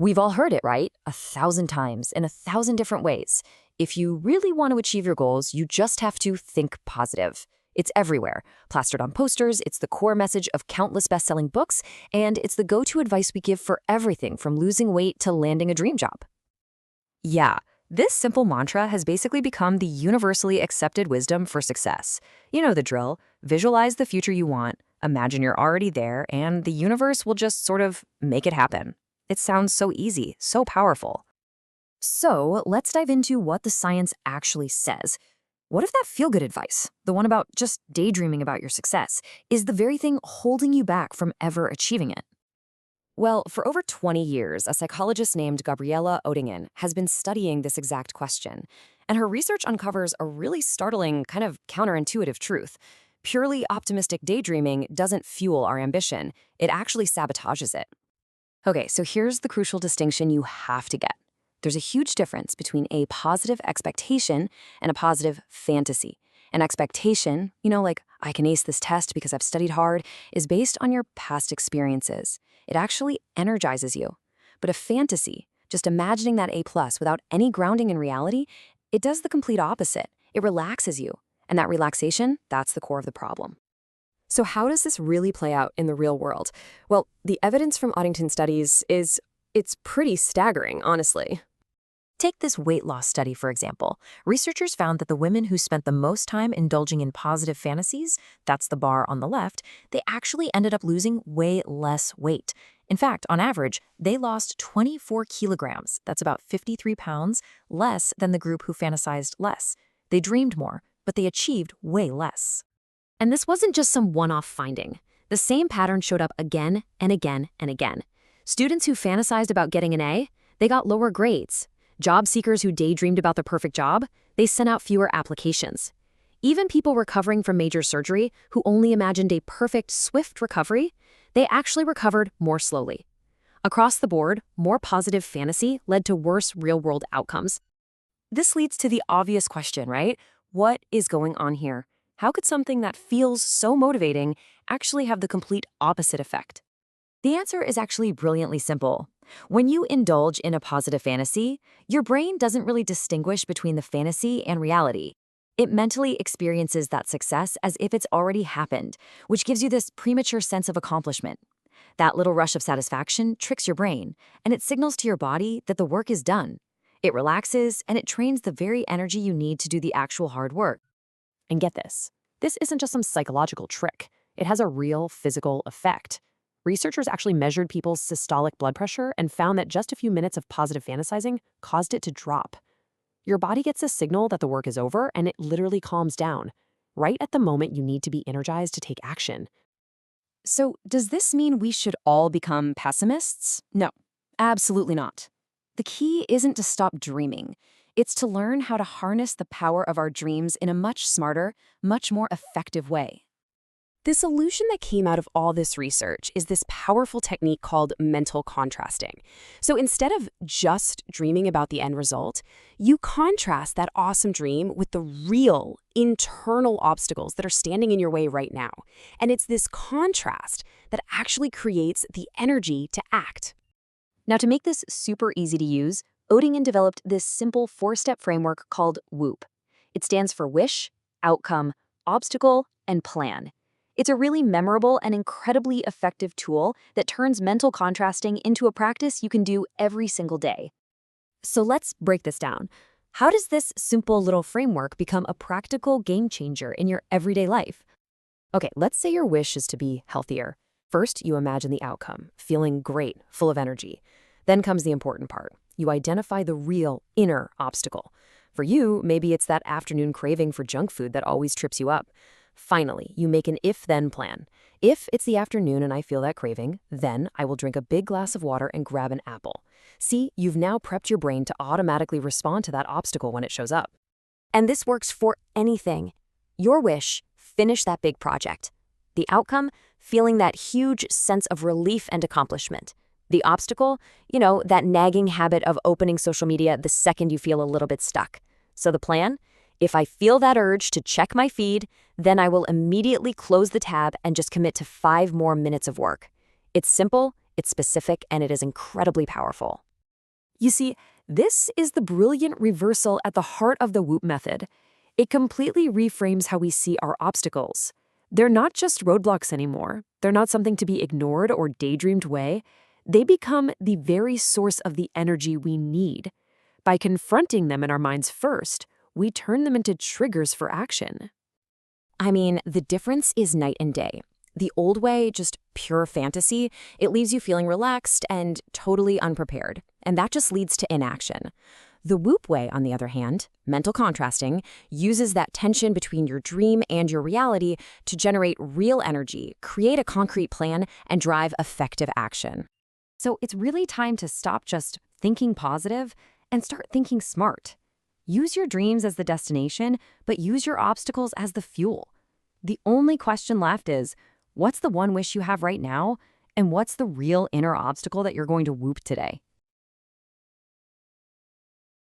We've all heard it, right? 1,000 times in 1,000 different ways. If you really want to achieve your goals, you just have to think positive. It's everywhere. Plastered on posters, it's the core message of countless best-selling books, and it's the go-to advice we give for everything from losing weight to landing a dream job. Yeah, this simple mantra has basically become the universally accepted wisdom for success. You know the drill. Visualize the future you want, imagine you're already there, and the universe will just sort of make it happen. It sounds so easy, so powerful. So let's dive into what the science actually says. What if that feel-good advice, the one about just daydreaming about your success, is the very thing holding you back from ever achieving it? Well, for over 20 years, a psychologist named Gabriele Oettingen has been studying this exact question, and her research uncovers a really startling, kind of counterintuitive truth. Purely optimistic daydreaming doesn't fuel our ambition, it actually sabotages it. Okay, so here's the crucial distinction you have to get. There's a huge difference between a positive expectation and a positive fantasy. An expectation, like, I can ace this test because I've studied hard, is based on your past experiences. It actually energizes you. But a fantasy, just imagining that A+ without any grounding in reality, it does the complete opposite. It relaxes you. And that relaxation, that's the core of the problem. So how does this really play out in the real world? Well, the evidence from Oettingen studies it's pretty staggering, honestly. Take this weight loss study, for example. Researchers found that the women who spent the most time indulging in positive fantasies, that's the bar on the left, they actually ended up losing way less weight. In fact, on average, they lost 24 kilograms, that's about 53 pounds, less than the group who fantasized less. They dreamed more, but they achieved way less. And this wasn't just some one-off finding. The same pattern showed up again and again and again. Students who fantasized about getting an A, they got lower grades. Job seekers who daydreamed about the perfect job, they sent out fewer applications. Even people recovering from major surgery who only imagined a perfect, swift recovery, they actually recovered more slowly. Across the board, more positive fantasy led to worse real-world outcomes. This leads to the obvious question, right? What is going on here? How could something that feels so motivating actually have the complete opposite effect? The answer is actually brilliantly simple. When you indulge in a positive fantasy, your brain doesn't really distinguish between the fantasy and reality. It mentally experiences that success as if it's already happened, which gives you this premature sense of accomplishment. That little rush of satisfaction tricks your brain, and it signals to your body that the work is done. It relaxes, and it trains the very energy you need to do the actual hard work. And get this isn't just some psychological trick. It has a real physical effect. Researchers actually measured people's systolic blood pressure and found that just a few minutes of positive fantasizing caused it to drop. Your body gets a signal that the work is over, and it literally calms down, right at the moment you need to be energized to take action. So, does this mean we should all become pessimists? No, absolutely not. The key isn't to stop dreaming. It's to learn how to harness the power of our dreams in a much smarter, much more effective way. The solution that came out of all this research is this powerful technique called mental contrasting. So instead of just dreaming about the end result, you contrast that awesome dream with the real internal obstacles that are standing in your way right now. And it's this contrast that actually creates the energy to act. Now, to make this super easy to use, Oettingen developed this simple 4-step framework called WOOP. It stands for wish, outcome, obstacle, and plan. It's a really memorable and incredibly effective tool that turns mental contrasting into a practice you can do every single day. So let's break this down. How does this simple little framework become a practical game changer in your everyday life? Okay, let's say your wish is to be healthier. First, you imagine the outcome, feeling great, full of energy. Then comes the important part. You identify the real inner obstacle. For you, maybe it's that afternoon craving for junk food that always trips you up. Finally, you make an if-then plan. If it's the afternoon and I feel that craving, then I will drink a big glass of water and grab an apple. See, you've now prepped your brain to automatically respond to that obstacle when it shows up. And this works for anything. Your wish, finish that big project. The outcome, feeling that huge sense of relief and accomplishment. The obstacle, that nagging habit of opening social media the second you feel a little bit stuck. So the plan? If I feel that urge to check my feed, then I will immediately close the tab and just commit to 5 more minutes of work. It's simple, it's specific, and it is incredibly powerful. You see, this is the brilliant reversal at the heart of the WOOP method. It completely reframes how we see our obstacles. They're not just roadblocks anymore. They're not something to be ignored or daydreamed away. They become the very source of the energy we need. By confronting them in our minds first, we turn them into triggers for action. I mean, the difference is night and day. The old way, just pure fantasy, it leaves you feeling relaxed and totally unprepared, and that just leads to inaction. The WOOP way, on the other hand, mental contrasting, uses that tension between your dream and your reality to generate real energy, create a concrete plan, and drive effective action. So it's really time to stop just thinking positive and start thinking smart. Use your dreams as the destination, but use your obstacles as the fuel. The only question left is, what's the one wish you have right now? And what's the real inner obstacle that you're going to WOOP today?